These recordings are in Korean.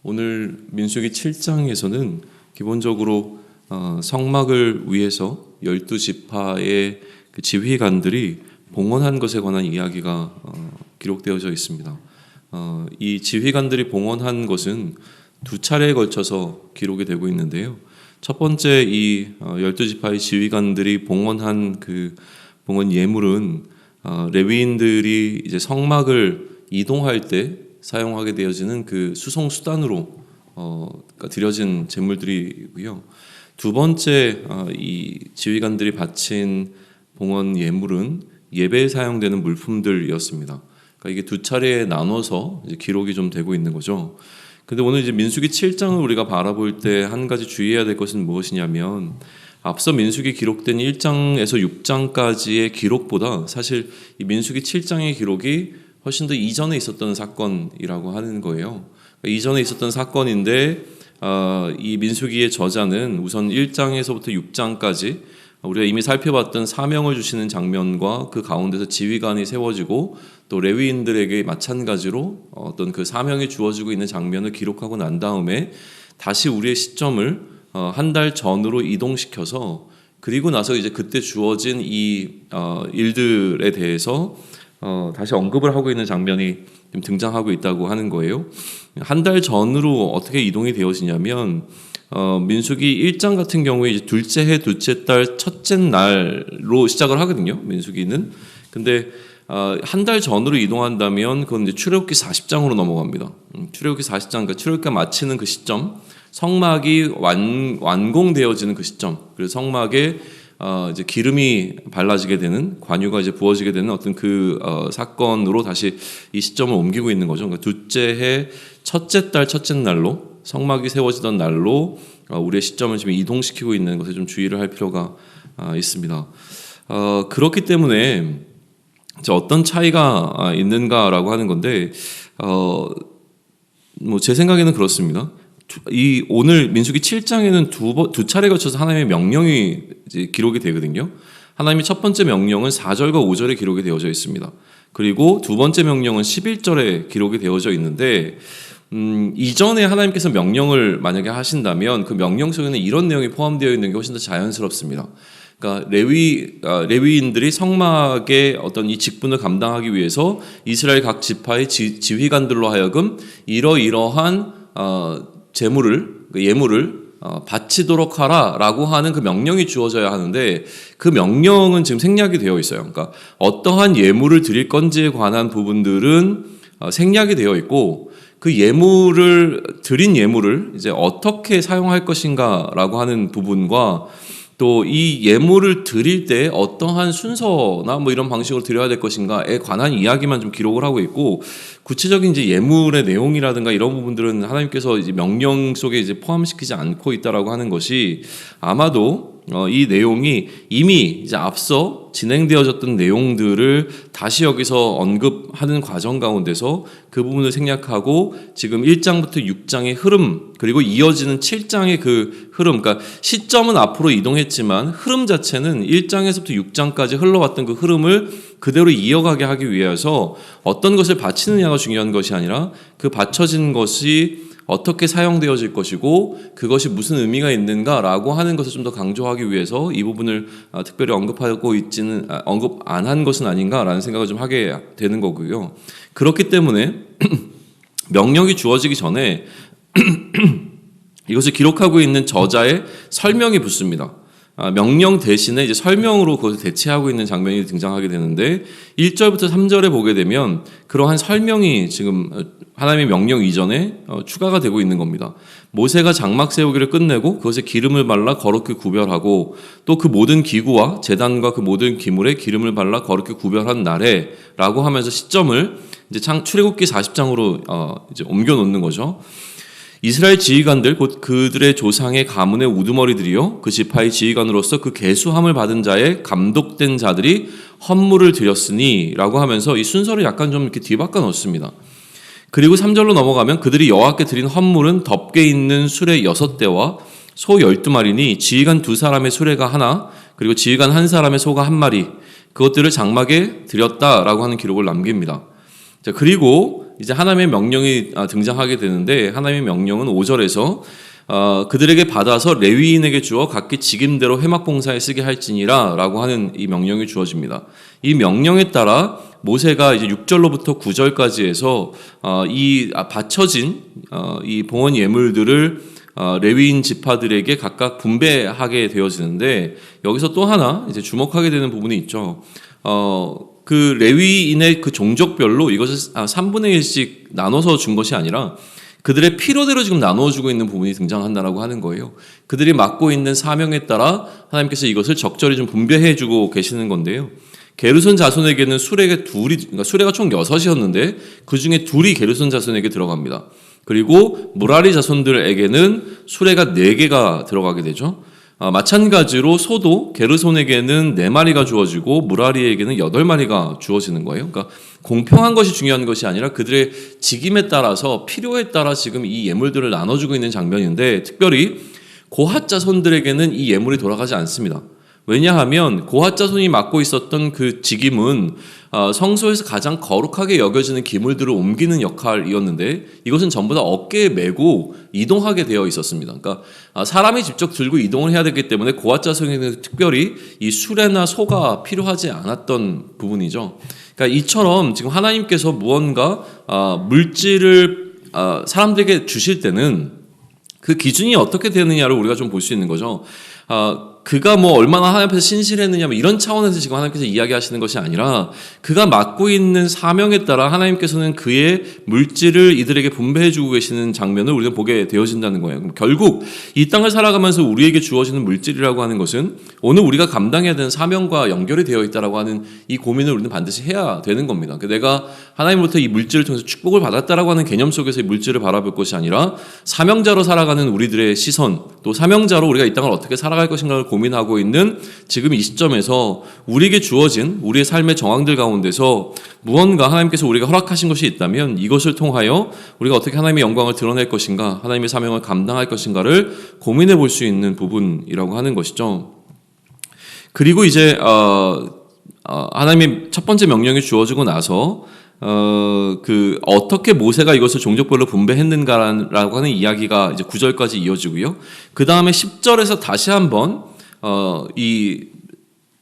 오늘 민수기 7장에서는 기본적으로 성막을 위해서 12지파의 그 지휘관들이 봉헌한 것에 관한 이야기가 기록되어져 있습니다. 이 지휘관들이 봉헌한 것은 두 차례에 걸쳐서 기록이 되고 있는데요. 첫 번째 이 12지파의 지휘관들이 봉헌한 그 봉헌 예물은 레위인들이 이제 성막을 이동할 때 사용하게 되어지는 그 수송 수단으로 드려진 제물들이고요. 두 번째 이 지휘관들이 바친 봉헌 예물은 예배에 사용되는 물품들이었습니다. 그러니까 이게 두 차례에 나눠서 이제 기록이 좀 되고 있는 거죠. 근데 오늘 이제 민수기 7장을 우리가 바라볼 때 한 가지 주의해야 될 것은 무엇이냐면, 앞서 민수기 기록된 1장에서 6장까지의 기록보다 사실 이 민수기 7장의 기록이 훨씬 더 이전에 있었던 사건이라고 하는 거예요. 그러니까 이전에 있었던 사건인데 이 민수기의 저자는 우선 1장에서부터 6장까지 우리가 이미 살펴봤던 사명을 주시는 장면과 그 가운데서 지휘관이 세워지고 또 레위인들에게 마찬가지로 어떤 그 사명이 주어지고 있는 장면을 기록하고 난 다음에 다시 우리의 시점을 한 달 전으로 이동시켜서 그리고 나서 이제 그때 주어진 이 일들에 대해서 다시 언급을 하고 있는 장면이 좀 등장하고 있다고 하는 거예요. 한 달 전으로 어떻게 이동이 되어지냐면 민수기 1장 같은 경우에 이제 둘째 해 둘째 달 첫째 날로 시작을 하거든요. 민수기는. 근데 한 달 전으로 이동한다면 그건 이제 출애굽기 40장으로 넘어갑니다. 출애굽기 40장, 그러니까 출애굽기가 마치는 그 시점, 성막이 완공되어지는 그 시점, 그래서 성막에 이제 기름이 발라지게 되는, 관유가 이제 부어지게 되는 어떤 그 사건으로 다시 이 시점을 옮기고 있는 거죠. 그러니까 둘째 해 첫째 달 첫째 날로, 성막이 세워지던 날로 우리의 시점을 지금 이동시키고 있는 것에 좀 주의를 할 필요가 있습니다. 그렇기 때문에 어떤 차이가 있는가라고 하는 건데, 뭐 제 생각에는 그렇습니다. 이 오늘 민수기 7장에는 두 차례 거쳐서 하나님의 명령이 이제 기록이 되거든요. 하나님의 첫 번째 명령은 4절과 5절에 기록이 되어져 있습니다. 그리고 두 번째 명령은 11절에 기록이 되어져 있는데, 이전에 하나님께서 명령을 만약에 하신다면 그 명령 속에는 이런 내용이 포함되어 있는 게 훨씬 더 자연스럽습니다. 그러니까 레위인들이 성막의 어떤 이 직분을 감당하기 위해서 이스라엘 각 지파의 지휘관들로 하여금 이러이러한 예물을 바치도록 하라라고 하는 그 명령이 주어져야 하는데, 그 명령은 지금 생략이 되어 있어요. 그러니까 어떠한 예물을 드릴 건지에 관한 부분들은 생략이 되어 있고, 그 드린 예물을 이제 어떻게 사용할 것인가라고 하는 부분과 또 이 예물을 드릴 때 어떠한 순서나 뭐 이런 방식으로 드려야 될 것인가에 관한 이야기만 좀 기록을 하고 있고, 구체적인 이제 예물의 내용이라든가 이런 부분들은 하나님께서 이제 명령 속에 이제 포함시키지 않고 있다라고 하는 것이, 아마도 이 내용이 이미 이제 앞서 진행되어졌던 내용들을 다시 여기서 언급하는 과정 가운데서 그 부분을 생략하고 지금 1장부터 6장의 흐름, 그리고 이어지는 7장의 그 흐름, 그러니까 시점은 앞으로 이동했지만 흐름 자체는 1장에서부터 6장까지 흘러왔던 그 흐름을 그대로 이어가게 하기 위해서 어떤 것을 바치느냐가 중요한 것이 아니라 그 바쳐진 것이 어떻게 사용되어질 것이고 그것이 무슨 의미가 있는가라고 하는 것을 좀 더 강조하기 위해서 이 부분을 특별히 언급 안 한 것은 아닌가라는 생각을 좀 하게 되는 거고요. 그렇기 때문에 명령이 주어지기 전에 이것을 기록하고 있는 저자의 설명이 붙습니다. 명령 대신에 이제 설명으로 그것을 대체하고 있는 장면이 등장하게 되는데, 1절부터 3절에 보게 되면 그러한 설명이 지금 하나님의 명령 이전에 추가가 되고 있는 겁니다. 모세가 장막 세우기를 끝내고 그것에 기름을 발라 거룩히 구별하고, 또 그 모든 기구와 제단과 그 모든 기물에 기름을 발라 거룩히 구별한 날에 라고 하면서 시점을 이제 출애굽기 40장으로 이제 옮겨 놓는 거죠. 이스라엘 지휘관들 곧 그들의 조상의 가문의 우두머리들이요, 그 지파의 지휘관으로서 그 계수함을 받은 자의 감독된 자들이 헌물을 드렸으니 라고 하면서 이 순서를 약간 좀 이렇게 뒤바꿔 놓습니다. 그리고 3절로 넘어가면 그들이 여호와께 드린 헌물은 덮개 있는 수레 6대와 소 12마리니 지휘관 2사람의 수레가 하나, 그리고 지휘관 1사람의 소가 1마리, 그것들을 장막에 드렸다라고 하는 기록을 남깁니다. 자, 그리고 이제 하나님의 명령이 등장하게 되는데 하나님의 명령은 5절에서 그들에게 받아서 레위인에게 주어 각기 직임대로 회막봉사에 쓰게 할지니라 라고 하는 이 명령이 주어집니다. 이 명령에 따라 모세가 이제 6절로부터 9절까지 해서 이 바쳐진 이 봉헌 예물들을 레위인 지파들에게 각각 분배하게 되어지는데 여기서 또 하나 이제 주목하게 되는 부분이 있죠. 그 레위인의 그 종족별로 이것을 3분의 1씩 나눠서 준 것이 아니라 그들의 필요대로 지금 나누어주고 있는 부분이 등장한다라고 하는 거예요. 그들이 맡고 있는 사명에 따라 하나님께서 이것을 적절히 좀 분배해주고 계시는 건데요. 게르손 자손에게는 수레가 그러니까 수레가 총 6이었는데 그 중에 2이 게르손 자손에게 들어갑니다. 그리고 무라리 자손들에게는 수레가 4개가 들어가게 되죠. 마찬가지로 소도 게르손에게는 4마리가 주어지고 무라리에게는 8마리가 주어지는 거예요. 그러니까 공평한 것이 중요한 것이 아니라 그들의 직임에 따라서 필요에 따라 지금 이 예물들을 나눠주고 있는 장면인데 특별히 고핫 자손들에게는 이 예물이 돌아가지 않습니다. 왜냐하면 고핫 자손이 맡고 있었던 그 직임은 성소에서 가장 거룩하게 여겨지는 기물들을 옮기는 역할이었는데 이것은 전부 다 어깨에 메고 이동하게 되어 있었습니다. 그러니까 사람이 직접 들고 이동을 해야 되기 때문에 고핫 자손에게는 특별히 이 수레나 소가 필요하지 않았던 부분이죠. 그러니까 이처럼 지금 하나님께서 무언가 물질을 사람들에게 주실 때는 그 기준이 어떻게 되느냐를 우리가 좀 볼 수 있는 거죠. 그가 뭐 얼마나 하나님 앞에서 신실했느냐 이런 차원에서 지금 하나님께서 이야기하시는 것이 아니라 그가 맡고 있는 사명에 따라 하나님께서는 그의 물질을 이들에게 분배해주고 계시는 장면을 우리가 보게 되어진다는 거예요. 그럼 결국 이 땅을 살아가면서 우리에게 주어지는 물질이라고 하는 것은 오늘 우리가 감당해야 되는 사명과 연결이 되어 있다라고 하는 이 고민을 우리는 반드시 해야 되는 겁니다. 내가 하나님으로부터 이 물질을 통해서 축복을 받았다라고 하는 개념 속에서 이 물질을 바라볼 것이 아니라 사명자로 살아가는 우리들의 시선 또 사명자로 우리가 이 땅을 어떻게 살아갈 것인가를 고민하고 있는 지금 이 시점에서 우리에게 주어진 우리의 삶의 정황들 가운데서 무언가 하나님께서 우리가 허락하신 것이 있다면 이것을 통하여 우리가 어떻게 하나님의 영광을 드러낼 것인가 하나님의 사명을 감당할 것인가를 고민해 볼 수 있는 부분이라고 하는 것이죠. 그리고 이제 하나님의 첫 번째 명령이 주어지고 나서 어떻게 모세가 이것을 종족별로 분배했는가라고 하는 이야기가 이제 9절까지 이어지고요. 그 다음에 10절에서 다시 한번 이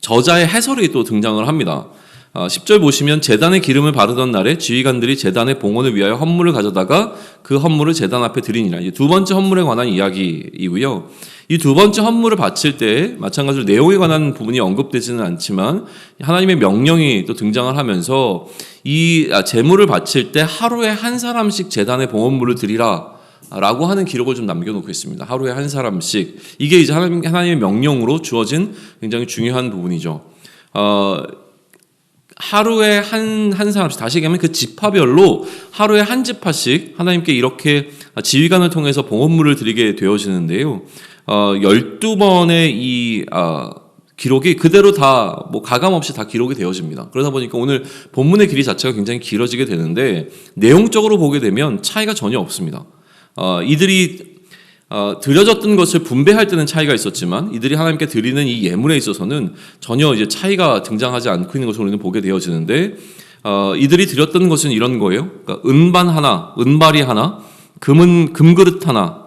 저자의 해설이 또 등장을 합니다. 10절 보시면 제단에 기름을 바르던 날에 지휘관들이 제단의 봉헌을 위하여 헌물을 가져다가 그 헌물을 제단 앞에 드리니라. 이제 두 번째 헌물에 관한 이야기이고요. 이 두 번째 헌물을 바칠 때 마찬가지로 내용에 관한 부분이 언급되지는 않지만 하나님의 명령이 또 등장을 하면서 이 제물을 바칠 때 하루에 한 사람씩 제단의 봉헌물을 드리라 라고 하는 기록을 좀 남겨놓고 있습니다. 하루에 한 사람씩. 이게 이제 하나님의 명령으로 주어진 굉장히 중요한 부분이죠. 하루에 한 사람씩, 다시 얘기하면 그 지파별로 하루에 한 지파씩 하나님께 이렇게 지휘관을 통해서 봉헌물을 드리게 되어지는데요. 12번의 이 기록이 그대로 다 뭐 가감 없이 다 기록이 되어집니다. 그러다 보니까 오늘 본문의 길이 자체가 굉장히 길어지게 되는데 내용적으로 보게 되면 차이가 전혀 없습니다. 이들이 드려졌던 것을 분배할 때는 차이가 있었지만 이들이 하나님께 드리는 이 예물에 있어서는 전혀 이제 차이가 등장하지 않고 있는 것을 우리는 보게 되어지는데 이들이 드렸던 것은 이런 거예요. 그러니까 은반 하나, 은발이 하나, 금그릇 하나.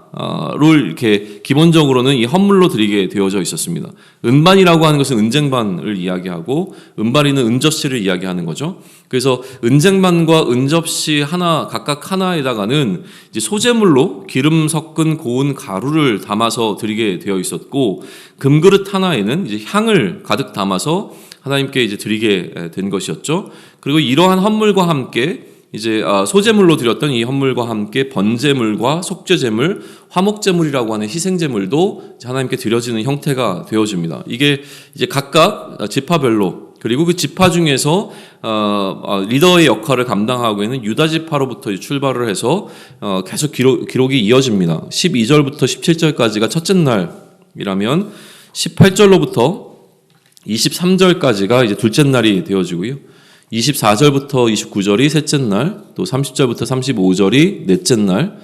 를 이렇게 기본적으로는 이 헌물로 드리게 되어져 있었습니다. 은반이라고 하는 것은 은쟁반을 이야기하고 은발이는 은접시를 이야기하는 거죠. 그래서 은쟁반과 은접시 하나 각각 하나에다가는 이제 소재물로 기름 섞은 고운 가루를 담아서 드리게 되어 있었고 금그릇 하나에는 이제 향을 가득 담아서 하나님께 이제 드리게 된 것이었죠. 그리고 이러한 헌물과 함께 이제 소제물로 드렸던 이 헌물과 함께 번제물과 속죄제물, 화목제물이라고 하는 희생제물도 하나님께 드려지는 형태가 되어집니다. 이게 이제 각각 지파별로 그리고 그 지파 중에서 리더의 역할을 감당하고 있는 유다 지파로부터 출발을 해서 계속 기록이 이어집니다. 12절부터 17절까지가 첫째 날이라면 18절로부터 23절까지가 이제 둘째 날이 되어지고요. 24절부터 29절이 셋째 날, 또 30절부터 35절이 넷째 날,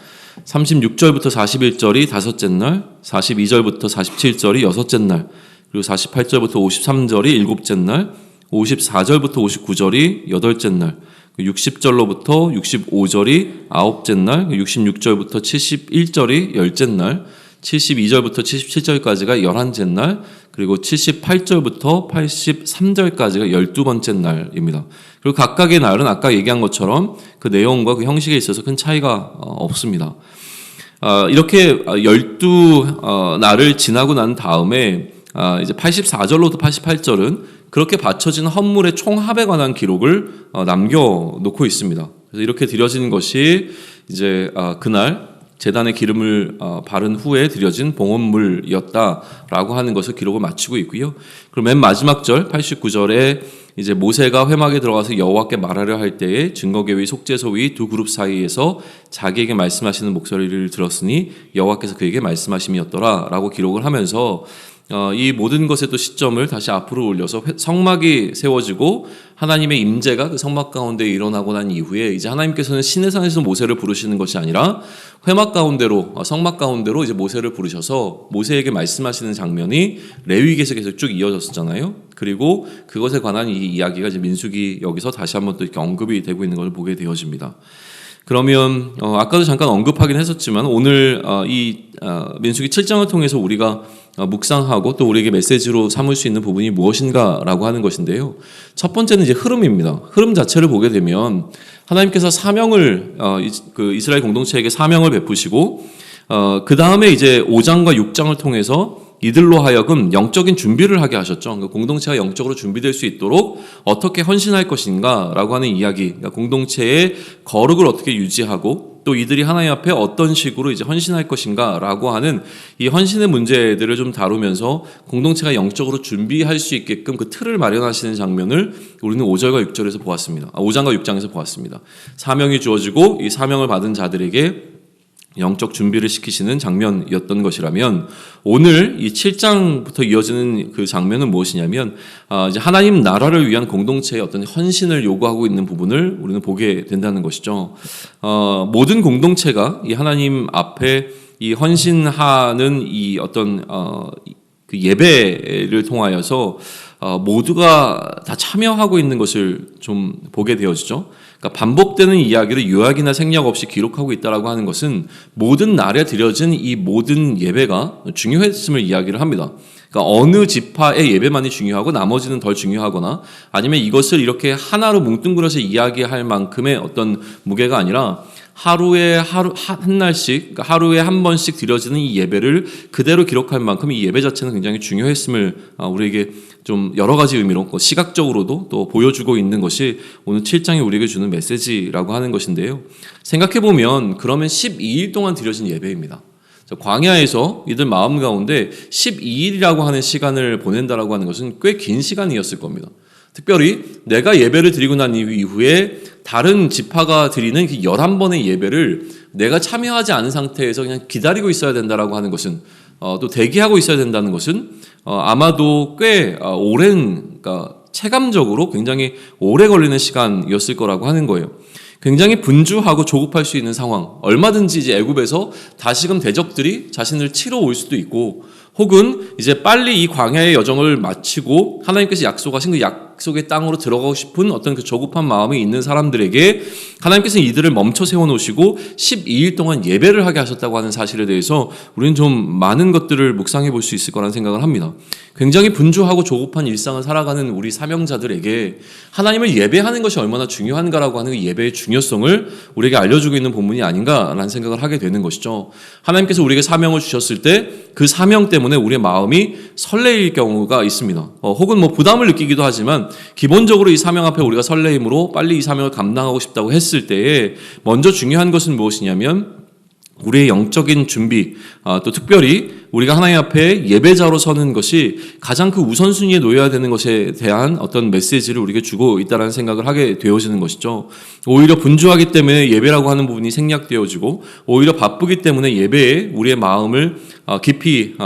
36절부터 41절이 다섯째 날, 42절부터 47절이 여섯째 날, 그리고 48절부터 53절이 일곱째 날, 54절부터 59절이 여덟째 날, 60절로부터 65절이 아홉째 날, 66절부터 71절이 열째 날, 72절부터 77절까지가 11째 날, 그리고 78절부터 83절까지가 12번째 날입니다. 그리고 각각의 날은 아까 얘기한 것처럼 그 내용과 그 형식에 있어서 큰 차이가 없습니다. 이렇게 12날을 지나고 난 다음에 이제 84절로부터 88절은 그렇게 바쳐진 헌물의 총합에 관한 기록을 남겨놓고 있습니다. 그래서 이렇게 드려진 것이 이제 그날 제단에 기름을 바른 후에 드려진 봉헌물이었다라고 하는 것을 기록을 마치고 있고요. 그리고 맨 마지막 절 89절에 이제 모세가 회막에 들어가서 여호와께 말하려 할 때에 증거궤 위 속죄소 위 두 그룹 사이에서 자기에게 말씀하시는 목소리를 들었으니 여호와께서 그에게 말씀하심이었더라라고 기록을 하면서 이 모든 것의 또 시점을 다시 앞으로 올려서 성막이 세워지고 하나님의 임재가 그 성막 가운데 일어나고 난 이후에 이제 하나님께서는 시내산에서 모세를 부르시는 것이 아니라 회막 가운데로 성막 가운데로 이제 모세를 부르셔서 모세에게 말씀하시는 장면이 레위기에서 계속 쭉 이어졌었잖아요. 그리고 그것에 관한 이 이야기가 이제 민수기 여기서 다시 한번 또 이렇게 언급이 되고 있는 걸 보게 되어집니다. 그러면 아까도 잠깐 언급하긴 했었지만 오늘 이 민수기 7장을 통해서 우리가 묵상하고 또 우리에게 메시지로 삼을 수 있는 부분이 무엇인가라고 하는 것인데요. 첫 번째는 이제 흐름입니다. 흐름 자체를 보게 되면 하나님께서 사명을 그 이스라엘 공동체에게 사명을 베푸시고 그 다음에 이제 5장과 6장을 통해서 이들로 하여금 영적인 준비를 하게 하셨죠. 그러니까 공동체가 영적으로 준비될 수 있도록 어떻게 헌신할 것인가라고 하는 이야기, 그러니까 공동체의 거룩을 어떻게 유지하고 또 이들이 하나님 앞에 어떤 식으로 이제 헌신할 것인가라고 하는 이 헌신의 문제들을 좀 다루면서 공동체가 영적으로 준비할 수 있게끔 그 틀을 마련하시는 장면을 우리는 5절과 6절에서 보았습니다. 5장과 6장에서 보았습니다. 사명이 주어지고 이 사명을 받은 자들에게 영적 준비를 시키시는 장면이었던 것이라면 오늘 이 7장부터 이어지는 그 장면은 무엇이냐면 이제 하나님 나라를 위한 공동체의 어떤 헌신을 요구하고 있는 부분을 우리는 보게 된다는 것이죠. 모든 공동체가 이 하나님 앞에 이 헌신하는 이 어떤 그 예배를 통하여서 모두가 다 참여하고 있는 것을 좀 보게 되어지죠. 그러니까 반복되는 이야기를 요약이나 생략 없이 기록하고 있다라고 하는 것은 모든 날에 드려진 이 모든 예배가 중요했음을 이야기를 합니다. 그러니까 어느 지파의 예배만이 중요하고 나머지는 덜 중요하거나 아니면 이것을 이렇게 하나로 뭉뚱그려서 이야기할 만큼의 어떤 무게가 아니라 하루에 한 날씩, 그러니까 하루에 한 번씩 드려지는 이 예배를 그대로 기록할 만큼 이 예배 자체는 굉장히 중요했음을 우리에게 좀 여러 가지 의미로 시각적으로도 또 보여주고 있는 것이 오늘 7장이 우리에게 주는 메시지라고 하는 것인데요. 생각해보면 그러면 12일 동안 드려진 예배입니다. 광야에서 이들 마음 가운데 12일이라고 하는 시간을 보낸다라고 하는 것은 꽤 긴 시간이었을 겁니다. 특별히 내가 예배를 드리고 난 이후에 다른 지파가 드리는 그 11번의 예배를 내가 참여하지 않은 상태에서 그냥 기다리고 있어야 된다라고 하는 것은 또 대기하고 있어야 된다는 것은 아마도 꽤 오랜, 그러니까 체감적으로 굉장히 오래 걸리는 시간이었을 거라고 하는 거예요. 굉장히 분주하고 조급할 수 있는 상황. 얼마든지 이제 애굽에서 다시금 대적들이 자신을 치러 올 수도 있고 혹은 이제 빨리 이 광야의 여정을 마치고 하나님께서 약속하신 그 약속의 땅으로 들어가고 싶은 어떤 그 조급한 마음이 있는 사람들에게 하나님께서는 이들을 멈춰 세워놓으시고 12일 동안 예배를 하게 하셨다고 하는 사실에 대해서 우리는 좀 많은 것들을 묵상해 볼 수 있을 거라는 생각을 합니다. 굉장히 분주하고 조급한 일상을 살아가는 우리 사명자들에게 하나님을 예배하는 것이 얼마나 중요한가라고 하는 그 예배의 중요성을 우리에게 알려주고 있는 본문이 아닌가라는 생각을 하게 되는 것이죠. 하나님께서 우리에게 사명을 주셨을 때 그 사명 때문에 우리의 마음이 설레일 경우가 있습니다. 혹은 뭐 부담을 느끼기도 하지만 기본적으로 이 사명 앞에 우리가 설레임으로 빨리 이 사명을 감당하고 싶다고 했을 때에 먼저 중요한 것은 무엇이냐면 우리의 영적인 준비, 또 특별히 우리가 하나님 앞에 예배자로 서는 것이 가장 그 우선순위에 놓여야 되는 것에 대한 어떤 메시지를 우리에게 주고 있다는 생각을 하게 되어지는 것이죠. 오히려 분주하기 때문에 예배라고 하는 부분이 생략되어지고 오히려 바쁘기 때문에 예배에 우리의 마음을 깊이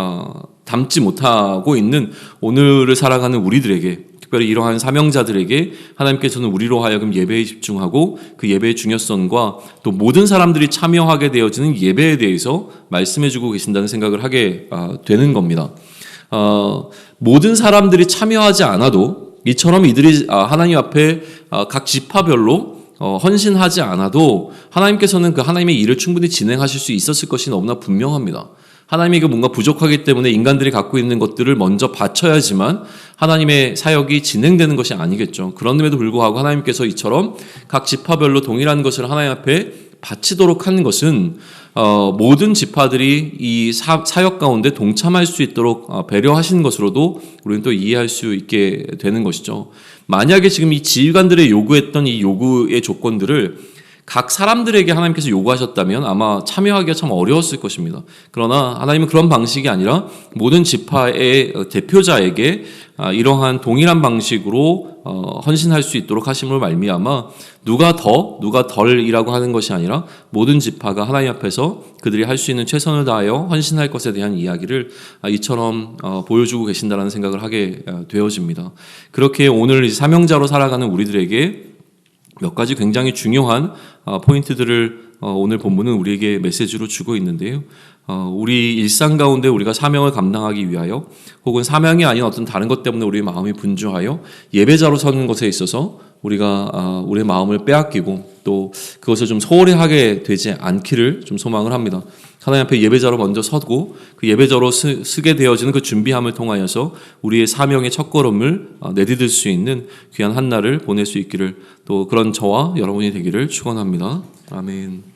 담지 못하고 있는 오늘을 살아가는 우리들에게 특별히 이러한 사명자들에게 하나님께서는 우리로 하여금 예배에 집중하고 그 예배의 중요성과 또 모든 사람들이 참여하게 되어지는 예배에 대해서 말씀해주고 계신다는 생각을 하게 되는 겁니다. 모든 사람들이 참여하지 않아도 이처럼 이들이 하나님 앞에 각 지파별로 헌신하지 않아도 하나님께서는 그 하나님의 일을 충분히 진행하실 수 있었을 것이 너무나 분명합니다. 하나님이 뭔가 부족하기 때문에 인간들이 갖고 있는 것들을 먼저 바쳐야지만 하나님의 사역이 진행되는 것이 아니겠죠. 그런데도 불구하고 하나님께서 이처럼 각 지파별로 동일한 것을 하나님 앞에 바치도록 하는 것은 모든 지파들이 이 사역 가운데 동참할 수 있도록 배려하시는 것으로도 우리는 또 이해할 수 있게 되는 것이죠. 만약에 지금 이 지휘관들의 요구했던 이 요구의 조건들을 각 사람들에게 하나님께서 요구하셨다면 아마 참여하기가 참 어려웠을 것입니다. 그러나 하나님은 그런 방식이 아니라 모든 지파의 대표자에게 이러한 동일한 방식으로 헌신할 수 있도록 하심으로 말미암아 누가 더 누가 덜이라고 하는 것이 아니라 모든 지파가 하나님 앞에서 그들이 할 수 있는 최선을 다하여 헌신할 것에 대한 이야기를 이처럼 보여주고 계신다라는 생각을 하게 되어집니다. 그렇게 오늘 사명자로 살아가는 우리들에게 몇 가지 굉장히 중요한 포인트들을 오늘 본문은 우리에게 메시지로 주고 있는데요. 우리 일상 가운데 우리가 사명을 감당하기 위하여 혹은 사명이 아닌 어떤 다른 것 때문에 우리의 마음이 분주하여 예배자로 서는 것에 있어서 우리가 우리의 마음을 빼앗기고 또 그것을 좀 소홀히 하게 되지 않기를 좀 소망을 합니다. 하나님 앞에 예배자로 먼저 서고 그 예배자로 서게 되어지는 그 준비함을 통하여서 우리의 사명의 첫걸음을 내디딜 수 있는 귀한 한 날을 보낼 수 있기를 또 그런 저와 여러분이 되기를 축원합니다. 아멘.